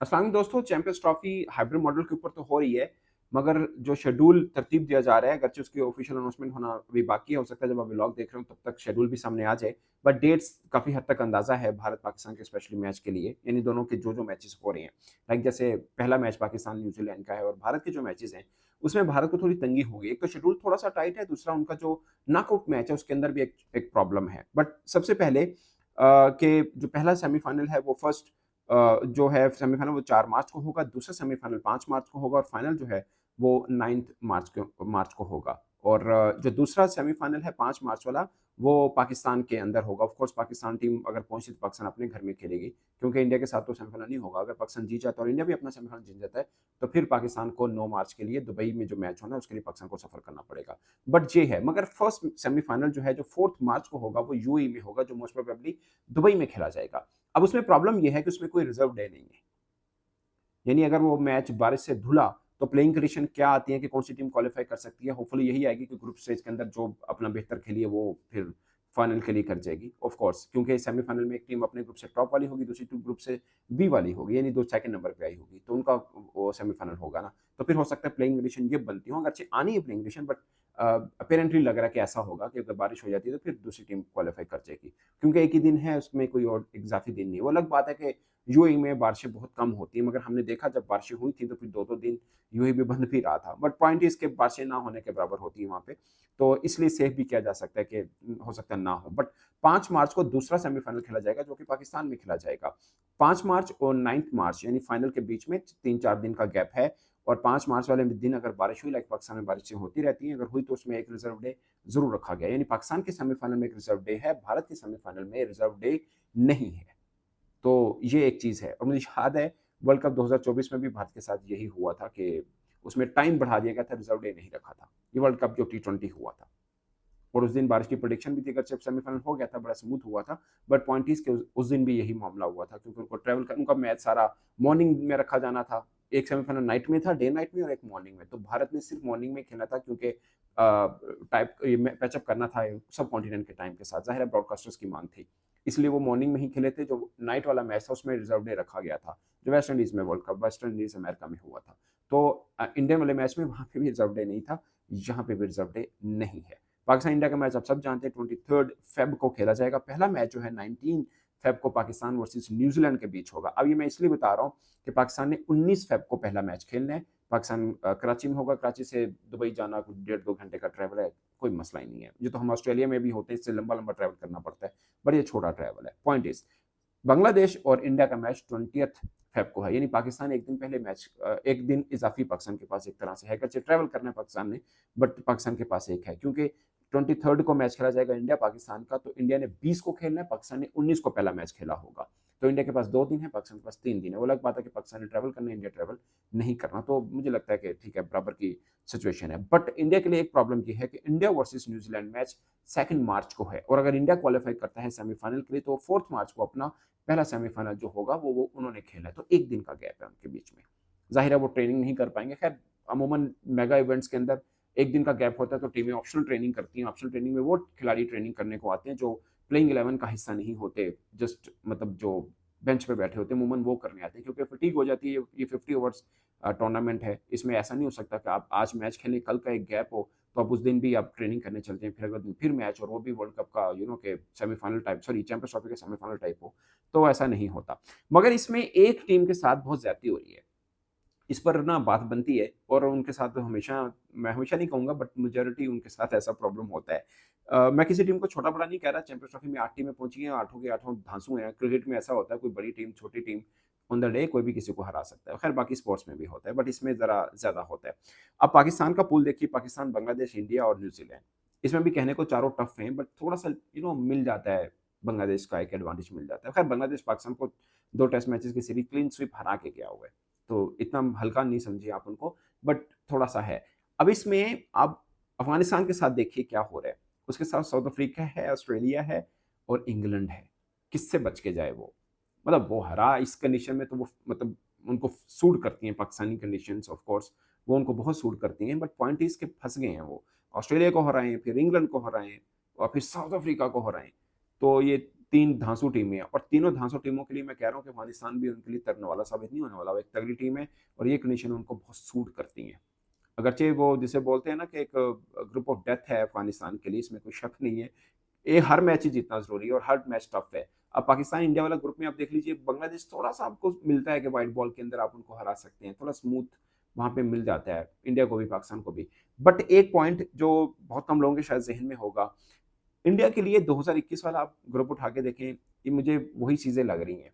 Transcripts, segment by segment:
अस्सलाम वालेकुम दोस्तों, चैंपियंस ट्रॉफी हाइब्रिड मॉडल के ऊपर तो हो रही है, मगर जो शेड्यूल तरतीब दिया जा रहा है, अगरचे उसकी ऑफिशियल अनाउंसमेंट होना अभी बाकी है। हो सकता है जब आप व्लॉग देख रहे हो तब तक शेड्यूल भी सामने आ जाए, बट डेट्स काफ़ी हद तक अंदाज़ा है भारत पाकिस्तान के स्पेशली मैच के लिए, यानी दोनों के जो मैचेस हो रहे हैं। लाइक जैसे पहला मैच पाकिस्तान न्यूजीलैंड का है और भारत के जो मैचेस हैं उसमें भारत को थोड़ी तंगी होगी। एक तो शेड्यूल थोड़ा सा टाइट है, दूसरा उनका जो नॉकआउट मैच है उसके अंदर भी एक प्रॉब्लम है। बट सबसे पहले के जो पहला सेमीफाइनल है वो फर्स्ट जो है सेमीफाइनल वो 4 मार्च को होगा, दूसरा सेमीफाइनल 5 मार्च को होगा और फाइनल जो है वो 9 मार्च को होगा। और जो दूसरा सेमीफाइनल है 5 मार्च वाला, वो पाकिस्तान के अंदर होगा। ऑफ कोर्स पाकिस्तान टीम अगर पहुंची तो पाकिस्तान अपने घर में खेलेगी, क्योंकि इंडिया के साथ तो सेमीफाइनल नहीं होगा। अगर पाकिस्तान जीत जाता है और इंडिया भी अपना सेमीफाइनल जीत जाता है, तो फिर पाकिस्तान को 9 मार्च के लिए दुबई में जो मैच होना है उसके लिए पाकिस्तान को सफर करना पड़ेगा। बट ये है, मगर फर्स्ट सेमीफाइनल जो है जो 4 मार्च को होगा वो यूएई में होगा, जो मोस्ट प्रोबेबली दुबई में खेला जाएगा। अब उसमें प्रॉब्लम ये है कि उसमें कोई रिजर्व डे नहीं है, यानी अगर वो मैच बारिश से धुला तो प्लेइंग कंडीशन क्या आती है कि कौन सी टीम क्वालिफाई कर सकती है। होपफुली यही आएगी कि ग्रुप स्टेज के अंदर जो अपना बेहतर खेली है वो फिर फाइनल के लिए कर जाएगी। ऑफ कोर्स क्योंकि सेमीफाइनल में एक टीम अपने ग्रुप से टॉप वाली होगी, दूसरी टीम ग्रुप से बी वाली होगी, यानी दो सेकंड नंबर पे आई होगी, तो उनका वो सेमीफाइनल होगा ना। तो फिर हो सकता है प्लेइंग कंडीशन ये बनती हो, अगर आनी है प्लेइंग कंडीशन, बट अपेरेंटली लग रहा है कि ऐसा होगा कि अगर बारिश हो जाती है तो फिर दूसरी टीम क्वालिफाई कर जाएगी, क्योंकि एक ही दिन है, उसमें कोई और इजाफी दिन नहीं है। वो अलग बात है कि यूएई में बारिशें बहुत कम होती हैं, मगर हमने देखा जब बारिशें हुई थी तो फिर 2-2 दिन यूएई भी बंद भी रहा था। बट पॉइंट इज़ कि बारिशें ना होने के बराबर होती है वहाँ पे, तो इसलिए सेफ भी किया जा सकता है कि हो सकता है ना हो। बट 5 मार्च को दूसरा सेमीफाइनल खेला जाएगा जो कि पाकिस्तान में खेला जाएगा। 5 मार्च और 9 मार्च यानी फाइनल के बीच में 3-4 दिन का गैप है, और 5 मार्च वाले दिन अगर बारिश हुई, लाइक पाकिस्तान में बारिशें होती रहती हैं, अगर हुई तो उसमें एक रिजर्व डे ज़रूर रखा गया, यानी पाकिस्तान के सेमीफाइनल में एक रिजर्व डे है, भारत के सेमीफाइनल में रिजर्व डे नहीं है। तो ये एक चीज़ है, और मुझे याद है वर्ल्ड कप 2024 में भी भारत के साथ यही हुआ था कि उसमें टाइम बढ़ा दिया गया था, रिजर्व डे नहीं रखा था। ये वर्ल्ड कप जो टी20 हुआ था, और उस दिन बारिश की प्रेडिक्शन भी थी, अगर जब सेमीफाइनल हो गया था बड़ा स्मूथ हुआ था। बट पॉइंट इज के उस दिन भी यही मामला हुआ था, क्योंकि उनको ट्रैवल कर उनका मैच सारा मॉर्निंग में रखा जाना था। एक सेमीफाइनल नाइट में था, डे नाइट में, और एक मॉर्निंग में। तो भारत ने सिर्फ मॉर्निंग में खेला था, क्योंकि टाइप पैचअप करना था सब कॉन्टिनेंट के टाइम के साथ, जाहिर है ब्रॉडकास्टर्स की मांग थी, इसलिए वो मॉर्निंग में ही खेले थे। जो नाइट वाला मैच था उसमें रिजर्व डे रखा गया था, जो वेस्ट इंडीज में world cup West Indies America में हुआ था। तो इंडियन वाले मैच में वहां पे भी रिजर्व डे नहीं था, यहाँ पे भी रिजर्व डे नहीं है। पाकिस्तान इंडिया का मैच आप सब जानते हैं 23 फेब को खेला जाएगा। पहला मैच जो है 19 फेब को पाकिस्तान वर्सेस न्यूजीलैंड के बीच होगा। अब ये मैं इसलिए बता रहा हूँ कि पाकिस्तान ने 19 फेब को पहला मैच खेलना है। पाकिस्तान कराची में होगा, कराची से दुबई जाना कुछ 1.5-2 घंटे का ट्रैवल है, कोई मसला ही नहीं है। ये तो हम ऑस्ट्रेलिया में भी होते हैं, इससे लंबा लंबा ट्रैवल करना पड़ता है, बट ये छोटा ट्रैवल है। पॉइंट इज बांग्लादेश और इंडिया का मैच 20 फेब को है, यानी पाकिस्तान एक दिन पहले मैच, एक दिन इजाफी पाकिस्तान के पास एक तरह से है, करके ट्रैवल करना है पाकिस्तान ने, बट पाकिस्तान के पास एक है, क्योंकि 23 को मैच खेला जाएगा इंडिया पाकिस्तान का, तो इंडिया ने 20 को खेलना है, पाकिस्तान ने 19 को पहला मैच खेला होगा। तो इंडिया के पास 2 दिन है, पाकिस्तान के पास 3 दिन है। वो अलग बात है कि पाकिस्तान ने ट्रैवल करना है, इंडिया ट्रैवल नहीं करना, तो मुझे लगता है कि ठीक है, बराबर की सिचुएशन है। बट इंडिया के लिए एक प्रॉब्लम ये है कि इंडिया वर्सेस न्यूजीलैंड मैच 2 मार्च को है, और अगर इंडिया क्वालिफाई करता है सेमीफाइनल के लिए तो 4 मार्च को अपना पहला सेमीफाइनल जो होगा वो उन्होंने खेला है, तो एक दिन का गैप है उनके बीच में। जाहिर है वो ट्रेनिंग नहीं कर पाएंगे। खैर अमूमन मेगा इवेंट्स के अंदर एक दिन का गैप होता है, तो टीमें ऑप्शनल ट्रेनिंग करती हैं। ऑप्शनल ट्रेनिंग में वो खिलाड़ी ट्रेनिंग करने को आते हैं जो प्लेइंग 11 का हिस्सा नहीं होते, जस्ट मतलब जो बेंच पे बैठे होते हैं, अमूमन वो करने आते हैं, क्योंकि फटीग हो जाती है। ये 50 ओवर्स टूर्नामेंट है, इसमें ऐसा नहीं हो सकता कि आप आज मैच खेलें, कल का एक गैप हो, तो आप उस दिन भी आप ट्रेनिंग करने चलते हैं, फिर अगले दिन फिर मैच, और वो भी वर्ल्ड कप का के semifinal type, sorry champions trophy के सेमीफाइनल टाइप हो, तो ऐसा नहीं होता। मगर इसमें एक टीम के साथ बहुत ज्यादती हो रही है, इस पर ना बात बनती है, और उनके साथ तो हमेशा, मैं हमेशा नहीं कहूंगा बट मेजोरिटी उनके साथ ऐसा प्रॉब्लम होता है। मैं किसी टीम को छोटा बड़ा नहीं कह रहा, चैंपियंस ट्रॉफी में 8 टीमें पहुंची हैं, आठों के आठों धांसू हैं। क्रिकेट में ऐसा होता है, कोई बड़ी टीम छोटी टीम ऑन द डे कोई भी किसी को हरा सकता है। खैर बाकी स्पोर्ट्स में भी होता है, बट इसमें जरा ज्यादा होता है। अब पाकिस्तान का पूल देखिए, पाकिस्तान, बांग्लादेश, इंडिया और न्यूजीलैंड। इसमें भी कहने को चारों टफ हैं, बट थोड़ा सा मिल जाता है, बांग्लादेश का एक एडवांटेज मिल जाता है। खैर बांग्लादेश पाकिस्तान को 2 टेस्ट मैचेस की सीरीज क्लीन स्वीप हरा के गया हुआ है, तो इतना हल्का नहीं समझिए आप उनको, बट थोड़ा सा है। अब इसमें आप अफगानिस्तान के साथ देखिए क्या हो रहा है, उसके साथ साउथ अफ्रीका है, ऑस्ट्रेलिया है और इंग्लैंड है। किससे बच के जाए वो? मतलब वो हरा इस कंडीशन में, तो वो मतलब उनको सूट करती हैं पाकिस्तानी कंडीशंस, ऑफ कोर्स वो उनको बहुत सूट करती हैं, बट पॉइंट इज के फंस गए हैं वो। ऑस्ट्रेलिया को हराए हैं, फिर इंग्लैंड को हराए हैं, और फिर साउथ अफ्रीका को हराए हैं। तो ये 3 धांसू टीमें हैं और तीनों धांसू टीमों के लिए मैं कह रहा हूँ कि अफगानिस्तान भी उनके लिए तरने वाला साबित नहीं होने वाला। वो एक तगड़ी टीम है और ये कंडीशन उनको बहुत सूट करती हैं। अगरचे वो जिसे बोलते हैं ना कि एक ग्रुप ऑफ डेथ है अफगानिस्तान के लिए, इसमें कोई शक नहीं है। ये हर मैच ही जीतना ज़रूरी है और हर मैच टफ है। अब पाकिस्तान इंडिया वाला ग्रुप में आप देख लीजिए, बांग्लादेश थोड़ा-सा आपको मिलता है कि व्हाइट बॉल के अंदर आप उनको हरा सकते हैं, थोड़ा स्मूथ वहाँ पे मिल जाता है, इंडिया को भी, पाकिस्तान को भी। बट एक पॉइंट जो बहुत कम लोगों के शायद ज़हन में होगा, इंडिया के लिए 2021 वाला आप ग्रुप उठा के देखें, ये मुझे वही चीज़ें लग रही हैं।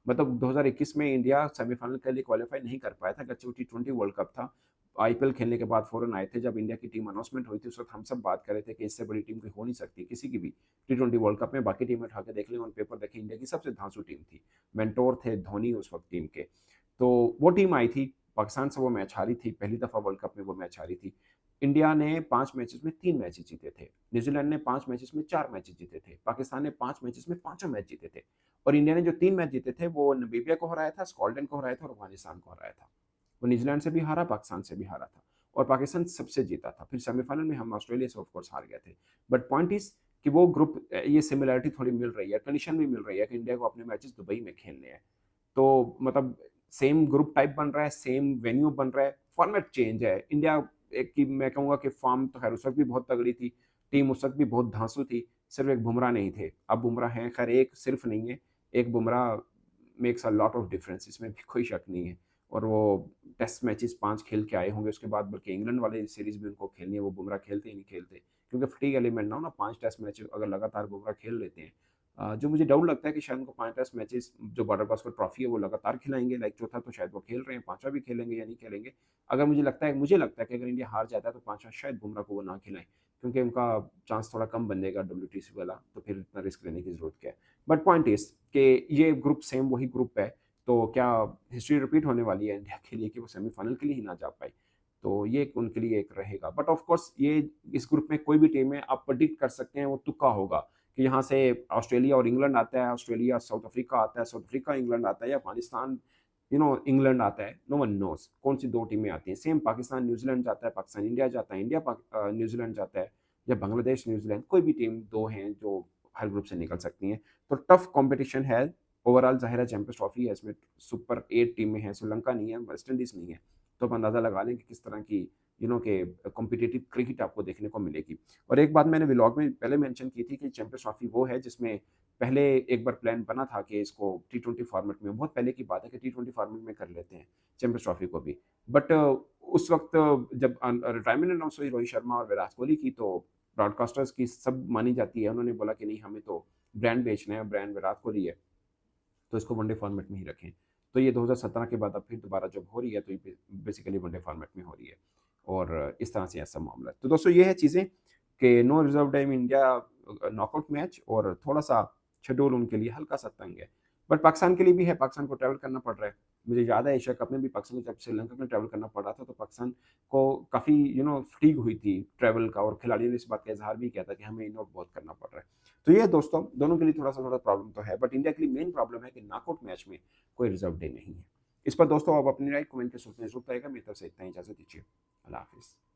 मतलब 2021 में इंडिया सेमीफाइनल के लिए क्वालीफाई नहीं कर पाया था, अगरचे वो टी20 वर्ल्ड कप था। आईपीएल खेलने के बाद फ़ौरन आए थे, जब इंडिया की टीम अनाउंसमेंट हुई थी, उस वक़्त हम सब बात कर रहे थे कि इससे बड़ी टीम कोई हो नहीं सकती, किसी की भी। टी20 वर्ल्ड कप में बाकी टीमें उठा के देख लें, ऑन पेपर देखें, इंडिया की सबसे धांसू टीम थी। मेंटोर थे धोनी उस वक़्त टीम के। तो वो टीम आई थी, पाकिस्तान से वो मैच हारी थी, पहली दफ़ा वर्ल्ड कप में वो मैच हारी थी। इंडिया ने 5 मैचेस में 3 मैचेस जीते थे। न्यूज़ीलैंड ने 5 मैचेस में 4 मैचेस जीते थे। पाकिस्तान ने 5 मैचेस में पाँचों मैच जीते थे। और इंडिया ने जो 3 मैच जीते थे, वो नामीबिया को हराया था, स्कॉटलैंड को हराया था और अफगानिस्तान को हराया था। वो न्यूज़ीलैंड से भी हारा, पाकिस्तान से भी हारा था और पाकिस्तान सबसे जीता था। फिर सेमीफाइनल में हम ऑस्ट्रेलिया से ऑफ कोर्स हार गए थे। बट पॉइंट इज़ कि वो ग्रुप ये सिमिलैरिटी थोड़ी मिल रही है, कंडीशन भी मिल रही है कि इंडिया को अपने मैचेस दुबई में खेलने हैं। तो मतलब सेम ग्रुप टाइप बन रहा है, सेम वेन्यू बन रहा है, फॉर्मेट चेंज है। इंडिया एक की मैं कहूँगा कि फॉर्म तो खैर उस वक़्त भी बहुत तगड़ी थी, टीम उस वक़्त भी बहुत धांसू थी, सिर्फ एक बुमराह नहीं थे। अब बुमराह हैं, खैर एक सिर्फ नहीं है, एक Bumrah makes a lot of difference, इसमें भी कोई शक नहीं है। और वो टेस्ट मैचेस 5 खेल के आए होंगे, उसके बाद बल्कि इंग्लैंड वाले सीरीज़ भी उनको खेलनी है, वो बुमराह खेलते ही नहीं खेलते। क्योंकि फटीग एलिमेंट ना हो ना, 5 टेस्ट मैच अगर लगातार बुमराह खेल लेते हैं, जो मुझे डाउट लगता है कि शायद उनको 5 टेस्ट मैचेस जो बॉर्डर गावस्कर ट्रॉफी है वो लगातार खिलाएँगे, लाइक चौथा तो शायद वो खेल रहे हैं, 5वां भी खेलेंगे या नहीं खेलेंगे। अगर मुझे लगता है कि अगर इंडिया हार जाता है तो 5वां शायद बुमराह को वो ना खिलाएँ, क्योंकि उनका चांस थोड़ा कम बन जाएगा डब्ल्यूटीसी वाला, तो फिर इतना रिस्क लेने की ज़रूरत क्या है। बट पॉइंट इज़ कि ये ग्रुप सेम वही ग्रुप है, तो क्या हिस्ट्री रिपीट होने वाली है इंडिया के लिए कि वो सेमीफाइनल के लिए ही ना जा पाई? तो ये एक उनके लिए एक रहेगा। बट ऑफ कोर्स ये इस ग्रुप में कोई भी टीम है, आप प्रेडिक्ट कर सकते हैं, वो तुक्का होगा कि यहाँ से ऑस्ट्रेलिया और इंग्लैंड आता है, ऑस्ट्रेलिया साउथ अफ्रीका आता है, साउथ अफ्रीका इंग्लैंड आता है, या अफगानिस्तान इंग्लैंड आता है। नो वन नोज़ कौन सी 2 टीमें आती हैं। सेम पाकिस्तान न्यूज़ीलैंड जाता है, पाकिस्तान इंडिया जाता है, इंडिया न्यूज़ीलैंड जाता है, या बांग्लादेश न्यूज़ीलैंड, कोई भी टीम 2 हैं जो हर ग्रुप से निकल सकती हैं। तो टफ कॉम्पिटिशन है। ओवरऑल ज़ाहिर है चैंपियंस ट्रॉफी है, इसमें सुपर 8 टीमें हैं, श्रीलंका नहीं है, वेस्ट इंडीज़ नहीं है। तो आप अंदाज़ा लगा लें कि किस तरह की के कॉम्पिटिटिव क्रिकेट आपको देखने को मिलेगी। और एक बात मैंने व्लॉग में पहले मेंशन की थी कि चैंपियंस ट्रॉफी वो है जिसमें पहले एक बार प्लान बना था कि इसको टी20 फॉर्मेट में, बहुत पहले की बात है, कि टी20 फॉर्मेट में कर लेते हैं चैंपियंस ट्रॉफी को भी। बट उस वक़्त जब रिटायरमेंट अनाउंस हुई रोहित शर्मा और विराट कोहली की, तो ब्रॉडकास्टर्स की सब मानी जाती है। उन्होंने बोला कि नहीं, हमें तो ब्रांड बेचना है, ब्रांड विराट कोहली है, तो इसको वनडे फॉर्मेट में ही रखें। तो ये 2017 के बाद अब फिर दोबारा जब हो रही है, तो ये बेसिकली वनडे फॉर्मेट में हो रही है और इस तरह से ऐसा मामला है। तो दोस्तों ये है चीज़ें कि no reserve time India knockout match, और थोड़ा-सा शेड्यूल उनके लिए हल्का-सा तंग है। बट पाकिस्तान के लिए भी है, पाकिस्तान को ट्रैवल करना पड़ रहा है। मुझे याद है एशिया कप में भी पाकिस्तान को जब श्रीलंका में ट्रैवल करना पड़ रहा था, तो पाकिस्तान को काफ़ी फटीग हुई थी ट्रैवल का, और खिलाड़ियों ने इस बात का इज़हार भी किया था कि हमें इन आउट बहुत करना पड़ रहा है। तो ये दोस्तों दोनों के लिए थोड़ा प्रॉब्लम तो है, बट इंडिया के लिए मेन प्रॉब्लम है कि नॉकआउट मैच में कोई रिजर्व डे नहीं है। इस पर दोस्तों आप अपनी राय कमेंट के सूचना ज़रूर पाएगा। मेरी तरफ से इतना ही, इजाज़त दीजिए। अल्लाह हाफ़िज़।